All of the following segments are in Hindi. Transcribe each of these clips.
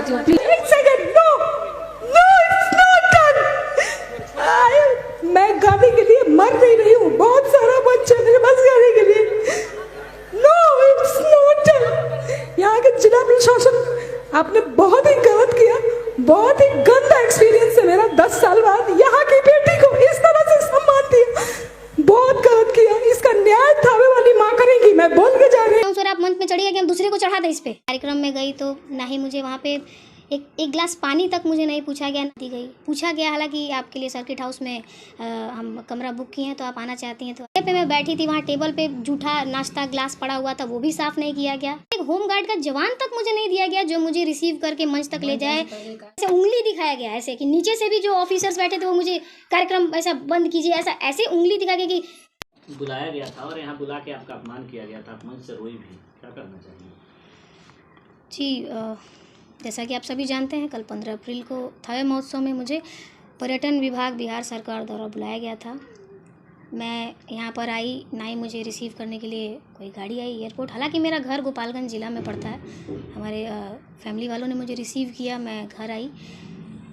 चाहती हूँ। एक second, no no, it's not done. मैं गाने के लिए मर नहीं रही हूँ, बहुत सारा मंच है मेरे पास गाने के लिए। No, it's not done. यहाँ के जिला प्रशासन, आपने बहुत ही गलत किया, बहुत ही गंदा एक्सपीरियंस है मेरा 10 साल बाद। यहाँ की बेटी को इस तरह से सम्मान दिया, बहुत गलत किया। इसका न्याय थावे वाली माँ करेगी, मैं बोल के जा रही हूँ। सर आप मंच में चढ़िए कि हम दूसरे को चढ़ा दें इस पे। कार्यक्रम में गई तो ना ही मुझे वहाँ पे एक गिलास पानी तक मुझे नहीं पूछा गया, दी गई। पूछा गया हालांकि आपके लिए सर्किट हाउस में हम कमरा बुक किए हैं तो आप आना चाहती हैं। तो पे मैं बैठी थी, वहाँ टेबल पे जूठा नाश्ता ग्लास पड़ा हुआ था, वो भी साफ नहीं किया गया। एक होमगार्ड का जवान तक मुझे नहीं दिया गया जो मुझे रिसीव करके मंच तक ले जाए। ऐसे उंगली दिखाया गया, ऐसे कि नीचे से भी जो ऑफिसर्स बैठे थे वो मुझे कार्यक्रम ऐसा बंद कीजिए, ऐसे उंगली दिखा के कि बुलाया गया था और यहाँ बुला के आपका अपमान किया गया था, आप मंच से रोई भी, क्या करना चाहिए? जी जैसा कि आप सभी जानते हैं, कल 15 अप्रैल को थावे महोत्सव में मुझे पर्यटन विभाग बिहार सरकार द्वारा बुलाया गया था। मैं यहाँ पर आई, ना ही मुझे रिसीव करने के लिए कोई गाड़ी आई एयरपोर्ट। हालांकि मेरा घर गोपालगंज ज़िला में पड़ता है, हमारे फैमिली वालों ने मुझे रिसीव किया, मैं घर आई।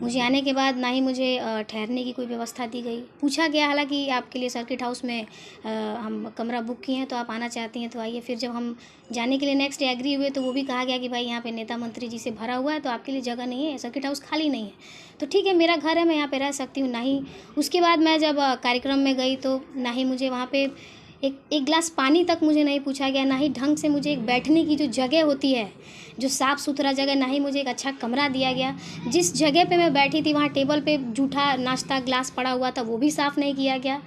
मुझे आने के बाद ना ही मुझे ठहरने की कोई व्यवस्था दी गई। पूछा गया हालांकि आपके लिए सर्किट हाउस में हम कमरा बुक किए हैं तो आप आना चाहती हैं तो आइए। फिर जब हम जाने के लिए नेक्स्ट डे एग्री हुए तो वो भी कहा गया कि भाई यहाँ पे नेता मंत्री जी से भरा हुआ है तो आपके लिए जगह नहीं है, सर्किट हाउस खाली नहीं है। तो ठीक है, मेरा घर है, मैं यहाँ पर रह सकती हूँ। ना ही उसके बाद मैं जब कार्यक्रम में गई तो ना ही मुझे वहाँ पर एक गिलास पानी तक मुझे नहीं पूछा गया, ना ही ढंग से मुझे एक बैठने की जो जगह होती है, जो साफ़ सुथरा जगह, ना ही मुझे एक अच्छा कमरा दिया गया। जिस जगह पे मैं बैठी थी वहाँ टेबल पे जूठा नाश्ता ग्लास पड़ा हुआ था, वो भी साफ़ नहीं किया गया।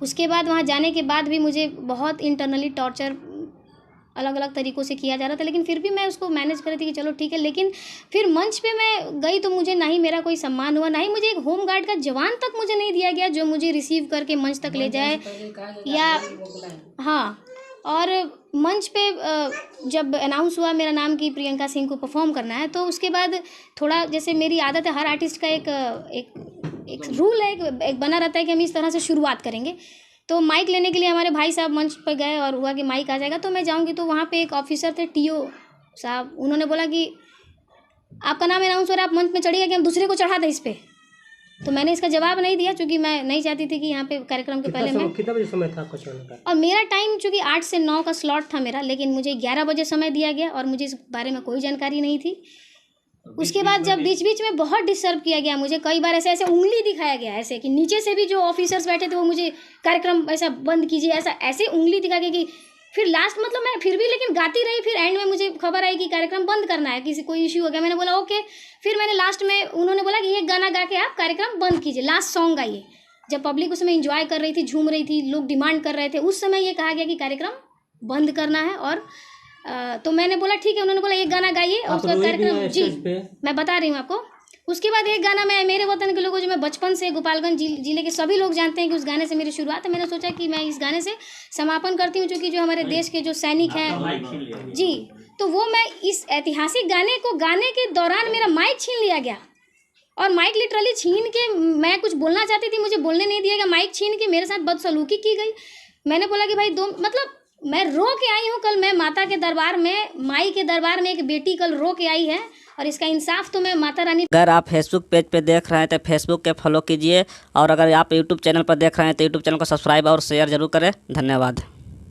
उसके बाद वहाँ जाने के बाद भी मुझे बहुत इंटरनली टॉर्चर अलग अलग तरीक़ों से किया जा रहा था, लेकिन फिर भी मैं उसको मैनेज कर रही थी कि चलो ठीक है। लेकिन फिर मंच पे मैं गई तो मुझे ना ही मेरा कोई सम्मान हुआ, ना ही मुझे एक होमगार्ड का जवान तक मुझे नहीं दिया गया जो मुझे रिसीव करके मंच तक ले जाए। या हाँ, और मंच पे जब अनाउंस हुआ मेरा नाम कि प्रियंका सिंह को परफॉर्म करना है, तो उसके बाद थोड़ा, जैसे मेरी आदत है, हर आर्टिस्ट का एक रूल है, एक बना रहता है कि हम इस तरह से शुरुआत करेंगे। तो माइक लेने के लिए हमारे भाई साहब मंच पर गए और हुआ कि माइक आ जाएगा तो मैं जाऊंगी। तो वहाँ पे एक ऑफिसर थे, टीओ साहब, उन्होंने बोला कि आपका नाम अनाउंस हो रहा है, आप मंच में चढ़िए कि हम दूसरे को चढ़ा दें इस पे। तो मैंने इसका जवाब नहीं दिया क्योंकि मैं नहीं चाहती थी कि यहाँ पे कार्यक्रम के पहले मैं कितना बजे समय था आपका चढ़ने का? और मेरा टाइम चूँकि 8 से 9 का स्लॉट था मेरा, लेकिन मुझे 11 बजे समय दिया गया और मुझे इस बारे में कोई जानकारी नहीं थी। उसके बाद जब बीच बीच में बहुत डिस्टर्ब किया गया, मुझे कई बार ऐसे उंगली दिखाया गया, ऐसे कि नीचे से भी जो ऑफिसर्स बैठे थे वो मुझे कार्यक्रम ऐसा बंद कीजिए, ऐसे उंगली दिखा के कि फिर लास्ट, मतलब मैं फिर भी लेकिन गाती रही। फिर एंड में मुझे खबर आई कि कार्यक्रम बंद करना है, किसी कोई इश्यू हो गया। मैंने बोला ओके। फिर मैंने लास्ट में, उन्होंने बोला कि ये गाना गा के आप कार्यक्रम बंद कीजिए, लास्ट सॉन्ग गाइए। जब पब्लिक उस समय इंजॉय कर रही थी, झूम रही थी, लोग डिमांड कर रहे थे, उस समय ये कहा गया कि कार्यक्रम बंद करना है। और तो मैंने बोला ठीक है। उन्होंने बोला एक गाना गाइए और उसका कार्यक्रम, जी मैं बता रही हूँ आपको। उसके बाद एक गाना, मैं मेरे वतन के लोगों, जो मैं बचपन से गोपालगंज जिले के सभी लोग जानते हैं कि उस गाने से मेरी शुरुआत है। मैंने सोचा कि मैं इस गाने से समापन करती हूँ, क्योंकि जो हमारे देश के जो सैनिक हैं जी, तो वो मैं इस ऐतिहासिक गाने को गाने के दौरान मेरा माइक छीन लिया गया। और माइक लिटरली छीन के, मैं कुछ बोलना चाहती थी, मुझे बोलने नहीं दिया गया। माइक छीन के मेरे साथ बदसलूकी की गई। मैंने बोला कि भाई मतलब मैं रो के आई हूँ कल, मैं माता के दरबार में, माई के दरबार में एक बेटी कल रो के आई है, और इसका इंसाफ तो मैं माता रानी। अगर आप फेसबुक पेज पे देख रहे हैं तो फेसबुक के फॉलो कीजिए, और अगर आप यूट्यूब चैनल पर देख रहे हैं तो यूट्यूब चैनल को सब्सक्राइब और शेयर जरूर करें। धन्यवाद।